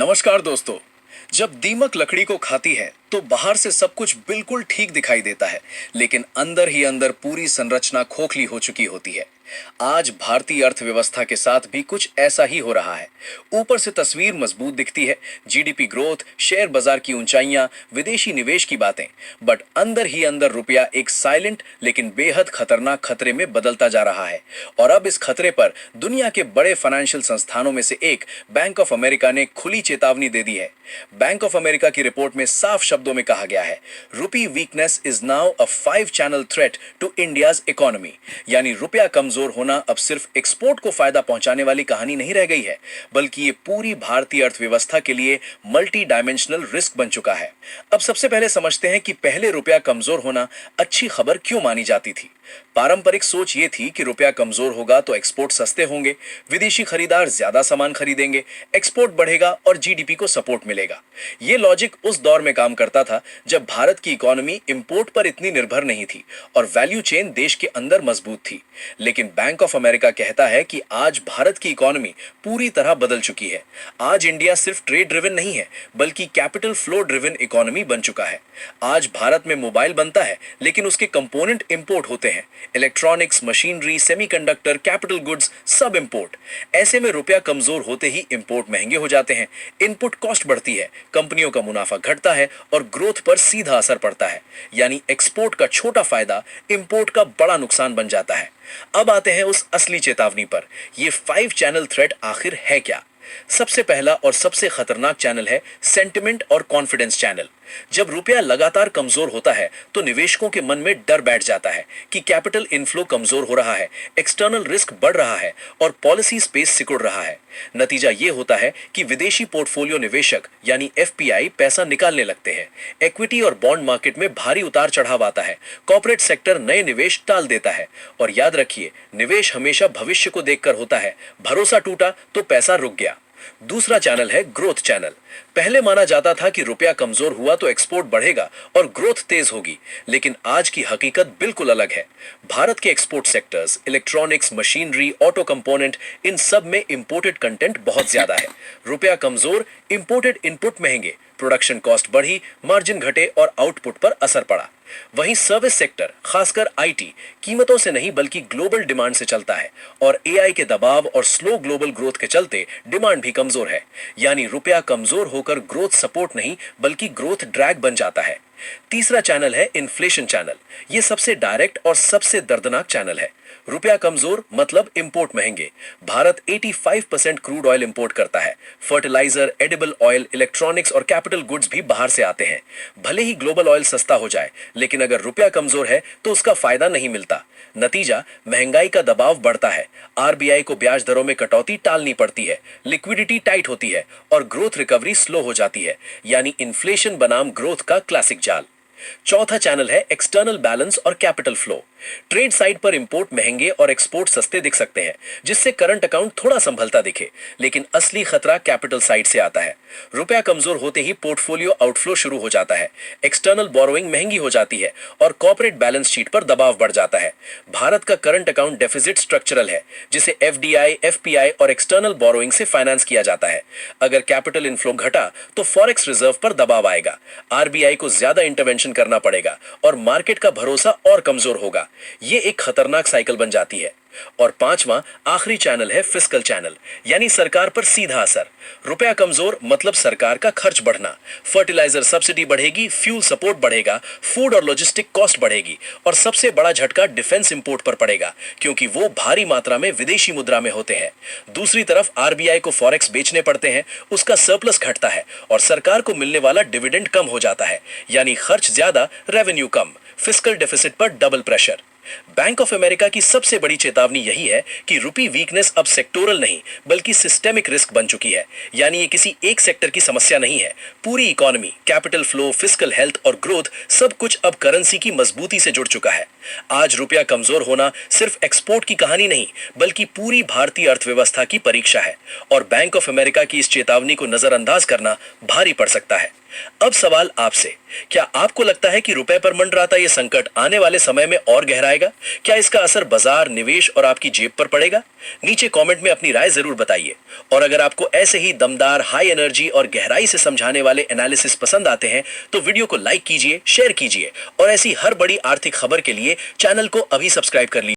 नमस्कार दोस्तों। जब दीमक लकड़ी को खाती है तो बाहर से सब कुछ बिल्कुल ठीक दिखाई देता है, लेकिन अंदर ही अंदर पूरी संरचना खोखली हो चुकी होती है। आज भारतीय अर्थव्यवस्था के साथ भी कुछ ऐसा ही हो रहा है। ऊपर से तस्वीर मजबूत दिखती है, जीडीपी ग्रोथ, शेयर बाजार की ऊंचाइयां, विदेशी निवेश की बातें, बट अंदर ही अंदर रुपया एक साइलेंट लेकिन बेहद खतरनाक खतरे में बदलता जा रहा है। और अब इस खतरे पर दुनिया के बड़े फाइनेंशियल संस्थानों में से एक बैंक ऑफ अमेरिका ने खुली चेतावनी दे दी है। बैंक ऑफ अमेरिका की रिपोर्ट में साफ शब्दों में कहा गया है, rupee weakness is now a 5 channel threat to India's economy. यानी रुपया कमजोर होना अब सिर्फ एक्सपोर्ट को फायदा पहुंचाने वाली कहानी नहीं रह गई है, बल्कि ये पूरी भारतीय अर्थव्यवस्था के लिए मल्टी डायमेंशनल रिस्क बन चुका है। अब सबसे पहले समझते हैं कि पहले रुपया कमजोर होना अच्छी खबर क्यों मानी जाती थी। पारंपरिक सोच ये थी कि रुपया कमजोर होगा तो एक्सपोर्ट सस्ते होंगे, विदेशी खरीदार ज्यादा सामान खरीदेंगे, एक्सपोर्ट बढ़ेगा और जीडीपी को सपोर्ट मिलेगा। ये लॉजिक उस दौर में काम करता था जब भारत की इकोनॉमी इंपोर्ट पर इतनी निर्भर नहीं थी और वैल्यू चेन देश के अंदर मजबूत थी। लेकिन बैंक ऑफ अमेरिका कहता है कि आज भारत की इकोनॉमी पूरी तरह बदल चुकी है। आज इंडिया सिर्फ ट्रेड ड्रिवन नहीं है, बल्कि कैपिटल फ्लो ड्रिवन इकोनॉमी बन चुका है। आज भारत में मोबाइल बनता है, लेकिन उसके कंपोनेंट इंपोर्ट होते हैं। Electronics, machinery, semiconductor, capital goods सब इंपोर्ट। ऐसे में रुपया कमजोर होते ही इंपोर्ट महंगे हो जाते हैं, इनपुट कॉस्ट बढ़ती है, कंपनियों का मुनाफा घटता है और ग्रोथ पर सीधा असर पड़ता है। यानी एक्सपोर्ट का छोटा फायदा इंपोर्ट का बड़ा नुकसान बन जाता है। अब आते हैं उस असली चेतावनी पर। ये 5 चैनल थ्रेट आखिर है क्या? सबसे पहला और सबसे खतरनाक चैनल है सेंटिमेंट और कॉन्फिडेंस चैनल। जब रुपया लगातार कमजोर होता है तो निवेशकों के मन में डर बैठ जाता है कि कैपिटल इनफ्लो कमजोर हो रहा है, एक्सटर्नल रिस्क बढ़ रहा है और पॉलिसी स्पेस सिकुड़ रहा है। नतीजा ये होता है कि विदेशी पोर्टफोलियो निवेशक यानी एफपीआई पैसा निकालने लगते हैं। इक्विटी और बॉन्ड मार्केट में भारी उतार चढ़ाव आता है, कॉर्पोरेट सेक्टर नए निवेश टाल देता है। और याद रखिए, निवेश हमेशा भविष्य को देखकर होता है। भरोसा टूटा तो पैसा रुक गया। दूसरा चैनल है ग्रोथ चैनल। पहले माना जाता था कि रुपया कमजोर हुआ तो एक्सपोर्ट बढ़ेगा और ग्रोथ तेज होगी, लेकिन आज की हकीकत बिल्कुल अलग है। भारत के export sectors, electronics, machinery, auto component, इन सब में इंपोर्टेड कंटेंट बहुत ज्यादा है। रुपया कमजोर, इंपोर्टेड इनपुट महंगे, प्रोडक्शन कॉस्ट बढ़ी, मार्जिन घटे और आउटपुट पर असर पड़ा। वहीं सर्विस सेक्टर, खासकर आईटी, कीमतों से नहीं बल्कि ग्लोबल डिमांड से चलता है और एआई के दबाव और स्लो ग्लोबल ग्रोथ के चलते डिमांड भी कमजोर है। यानी रुपया कमजोर होकर ग्रोथ सपोर्ट नहीं बल्कि ग्रोथ ड्रैग बन जाता है। तीसरा चैनल है इन्फ्लेशन चैनल। यह सबसे डायरेक्ट और सबसे दर्दनाक चैनल है। रुपया कमजोर मतलब इंपोर्ट महंगे। भारत 85% क्रूड ऑयल इंपोर्ट करता है। फर्टिलाइजर, एडिबल ऑयल, इलेक्ट्रॉनिक्स और कैपिटल गुड्स भी बाहर से आते हैं। भले ही ग्लोबल ऑयल सस्ता हो जाए, लेकिन अगर रुपया कमजोर है तो उसका फायदा नहीं मिलता। नतीजा, महंगाई का दबाव बढ़ता है, आरबीआई को ब्याज दरों में कटौती टालनी पड़ती है, लिक्विडिटी टाइट होती है और ग्रोथ रिकवरी स्लो हो जाती है। यानी इन्फ्लेशन बनाम ग्रोथ का क्लासिक जाल। चौथा चैनल है एक्सटर्नल बैलेंस और कैपिटल फ्लो। ट्रेड साइड पर इंपोर्ट महंगे और एक्सपोर्ट सस्ते दिख सकते हैं, जिससे करंट अकाउंट थोड़ा संभलता दिखे, लेकिन असली खतरा कैपिटल साइड से आता है। रुपया कमजोर होते ही पोर्टफोलियो आउटफ्लो शुरू हो जाता है, एक्सटर्नल बोरोइंग महंगी हो जाती है और कॉर्पोरेट बैलेंस शीट पर दबाव बढ़ जाता है। भारत का करंट अकाउंट डेफिसिट स्ट्रक्चरल है, जिसे एफडीआई, एफपीआई और एक्सटर्नल बोरोइंग से फाइनेंस किया जाता है। अगर कैपिटल इनफ्लो घटा तो फॉरेक्स रिजर्व पर दबाव आएगा, आरबीआई को ज्यादा इंटरवेंशन करना पड़ेगा और मार्केट का भरोसा और कमजोर होगा। ये एक खतरनाक साइकिल बन जाती है। और पांचवा आखिरी चैनल है फिस्कल चैनल, यानी सरकार पर सीधा असर। रुपया कमजोर मतलब सरकार का खर्च बढ़ना। फर्टिलाइजर सब्सिडी बढ़ेगी, फ्यूल सपोर्ट बढ़ेगा, फूड और लॉजिस्टिक कॉस्ट बढ़ेगी और सबसे बड़ा झटका डिफेंस इंपोर्ट पर पड़ेगा, क्योंकि वो भारी मात्रा में विदेशी मुद्रा में होते हैं। दूसरी तरफ आरबीआई को फॉरेक्स बेचने पड़ते हैं, उसका सरप्लस घटता है और सरकार को मिलने वाला डिविडेंड कम हो जाता है। यानी खर्च ज्यादा, रेवेन्यू कम, फिस्कल डेफिसिट पर double pressure. Bank of America की सबसे बड़ी चेतावनी यही है कि रुपी वीकनेस अब सेक्टोरल नहीं बल्कि सिस्टेमिक रिस्क बन चुकी है। यानी ये किसी एक सेक्टर की समस्या नहीं है, पूरी economy, capital flow, fiscal health और ग्रोथ सब कुछ अब करेंसी की मजबूती से जुड़ चुका है। आज रुपया कमजोर होना सिर्फ एक्सपोर्ट की कहानी नहीं, बल्कि पूरी भारतीय अर्थव्यवस्था की परीक्षा है और बैंक ऑफ अमेरिका की इस चेतावनी को नजरअंदाज करना भारी पड़ सकता है। अब सवाल आपसे, क्या आपको लगता है कि रुपए पर मंडराता ये संकट आने वाले समय में और गहराएगा? क्या इसका असर बाजार, निवेश और आपकी जेब पर पड़ेगा? नीचे कमेंट में अपनी राय जरूर बताइए। और अगर आपको ऐसे ही दमदार, हाई एनर्जी और गहराई से समझाने वाले एनालिसिस पसंद आते हैं तो वीडियो को लाइक कीजिए, शेयर कीजिए और ऐसी हर बड़ी आर्थिक खबर के लिए चैनल को अभी सब्सक्राइब कर लीजिए।